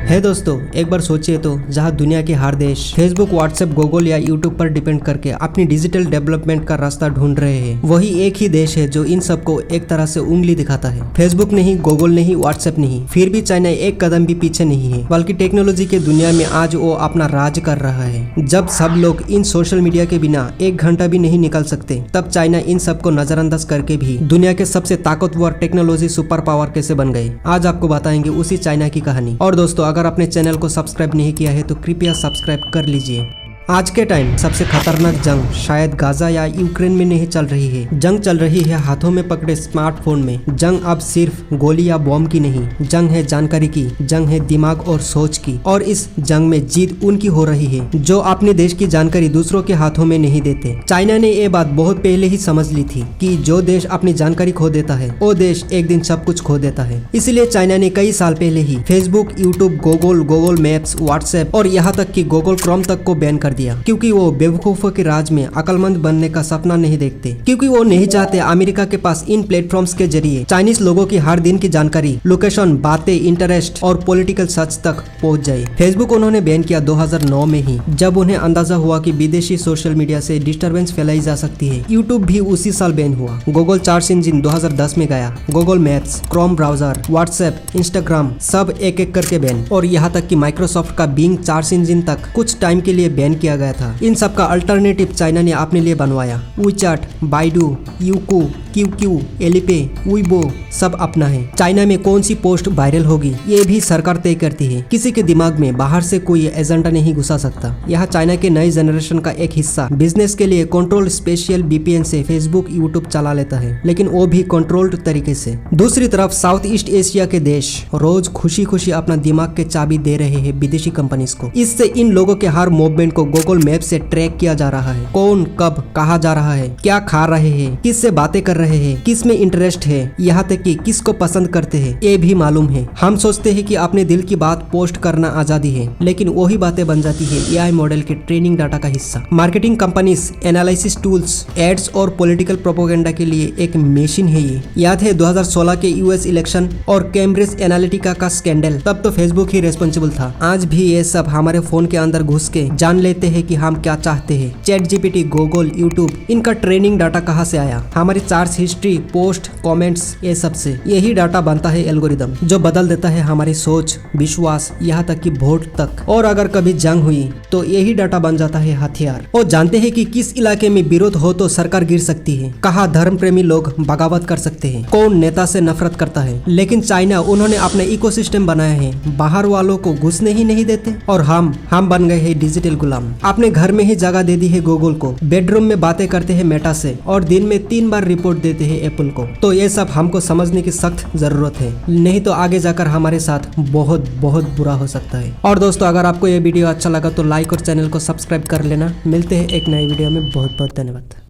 है दोस्तों, एक बार सोचिए तो, जहां दुनिया के हर देश फेसबुक, व्हाट्सएप, गूगल या यूट्यूब पर डिपेंड करके अपनी डिजिटल डेवलपमेंट का रास्ता ढूंढ रहे हैं, वही एक ही देश है जो इन सबको एक तरह से उंगली दिखाता है। फेसबुक नहीं, गूगल नहीं, व्हाट्सएप नहीं, फिर भी चाइना एक कदम भी पीछे नहीं है, बल्कि टेक्नोलॉजी के दुनिया में आज वो अपना राज कर रहा है। जब सब लोग इन सोशल मीडिया के बिना एक घंटा भी नहीं निकल सकते, तब चाइना इन सबको नजरअंदाज करके भी दुनिया के सबसे ताकतवर टेक्नोलॉजी सुपर पावर कैसे बन गए, आज आपको बताएंगे उसी चाइना की कहानी। और दोस्तों, अगर अपने चैनल को सब्सक्राइब नहीं किया है तो कृपया सब्सक्राइब कर लीजिए। आज के टाइम सबसे खतरनाक जंग शायद गाजा या यूक्रेन में नहीं चल रही है, जंग चल रही है हाथों में पकड़े स्मार्टफोन में। जंग अब सिर्फ गोली या बॉम्ब की नहीं, जंग है जानकारी की, जंग है दिमाग और सोच की। और इस जंग में जीत उनकी हो रही है जो अपने देश की जानकारी दूसरों के हाथों में नहीं देते। चाइना ने ये बात बहुत पहले ही समझ ली थी कि जो देश अपनी जानकारी खो देता है वो देश एक दिन सब कुछ खो देता है। इसलिए चाइना ने कई साल पहले ही Facebook, YouTube, Google Maps, WhatsApp और यहाँ तक कि गूगल क्रोम तक को बैन कर दिया, क्योंकि वो बेवकूफों के राज में अक्लमंद बनने का सपना नहीं देखते, क्योंकि वो नहीं चाहते अमेरिका के पास इन प्लेटफॉर्म्स के जरिए चाइनीज लोगों की हर दिन की जानकारी, लोकेशन, बातें, इंटरेस्ट और पॉलिटिकल सच तक पहुंच जाए। फेसबुक उन्होंने बैन किया 2009 में ही, जब उन्हें अंदाजा हुआ कि विदेशी सोशल मीडिया से डिस्टर्बेंस फैलाई जा सकती है। यूट्यूब भी उसी साल बैन हुआ। गूगल सर्च इंजन 2010 में गया। Google maps, Chrome browser, WhatsApp, Instagram सब एक एक करके बैन, और यहाँ तक कि माइक्रोसॉफ्ट का बिंग सर्च इंजन तक कुछ टाइम के लिए बैन किया गया था। इन सब का अल्टरनेटिव चाइना ने अपने लिए बनवाया। वीचैट, बाइडू, यूकू, क्यूक्यू, एलिपे, वीबो सब अपना है। चाइना में कौन सी पोस्ट वायरल होगी ये भी सरकार तय करती है। किसी के दिमाग में बाहर से कोई एजेंडा नहीं घुसा सकता। यहाँ चाइना के नए जनरेशन का एक हिस्सा बिजनेस के लिए कंट्रोल स्पेशल VPN से फेसबुक, यूट्यूब चला लेता है, लेकिन वो भी कंट्रोल्ड तरीके से। दूसरी तरफ साउथ ईस्ट एशिया के देश रोज खुशी खुशी अपना दिमाग के चाबी दे रहे हैं विदेशी कंपनीज को। इससे इन लोगों के हर मूवमेंट को गूगल मैप से ट्रैक किया जा रहा है। कौन कब कहाँ जा रहा है, क्या खा रहे हैं, किस से बातें कर रहे हैं, किस में इंटरेस्ट है, यहाँ तक कि किसको पसंद करते हैं, ये भी मालूम है। हम सोचते हैं कि अपने दिल की बात पोस्ट करना आजादी है, लेकिन वही बातें बन जाती है AI मॉडल के ट्रेनिंग डाटा का हिस्सा। Marketing companies, analysis tools, ads और पॉलिटिकल प्रोपेगेंडा के लिए एक मशीन है ये। याद है 2016 के US इलेक्शन और कैम्ब्रिज एनालिटिका का स्कैंडल? तब तो फेसबुक ही रेस्पॉन्सिबल था। आज भी ये सब हमारे फोन के अंदर घुस के जान लेते हैं कि हम क्या चाहते हैं। ChatGPT, गूगल, यूट्यूब, इनका ट्रेनिंग डाटा कहाँ से आया? हमारी सर्च हिस्ट्री, पोस्ट, कमेंट्स, ये सब से। यही डाटा बनता है एल्गोरिदम, जो बदल देता है हमारी सोच, विश्वास, यहाँ तक कि वोट तक। और अगर कभी जंग हुई तो यही डाटा बन जाता है हथियार। और जानते हैं कि किस इलाके में विरोध हो तो सरकार गिर सकती है, कहाँ धर्म प्रेमी लोग बगावत कर सकते हैं, कौन नेता से नफरत करता है। लेकिन चाइना, उन्होंने अपना इकोसिस्टम बनाया है, बाहर वालों को घुसने ही नहीं देते। और हम बन गए हैं डिजिटल गुलाम। अपने घर में ही जगह दे दी है गूगल को, बेडरूम में बातें करते हैं मेटा से, और दिन में 3 बार रिपोर्ट देते हैं एप्पल को। तो ये सब हमको समझने की सख्त जरूरत है, नहीं तो आगे जाकर हमारे साथ बहुत बहुत बुरा हो सकता है। और दोस्तों, अगर आपको ये वीडियो अच्छा लगा तो लाइक और चैनल को सब्सक्राइब कर लेना। मिलते हैं एक नई वीडियो में। बहुत बहुत धन्यवाद।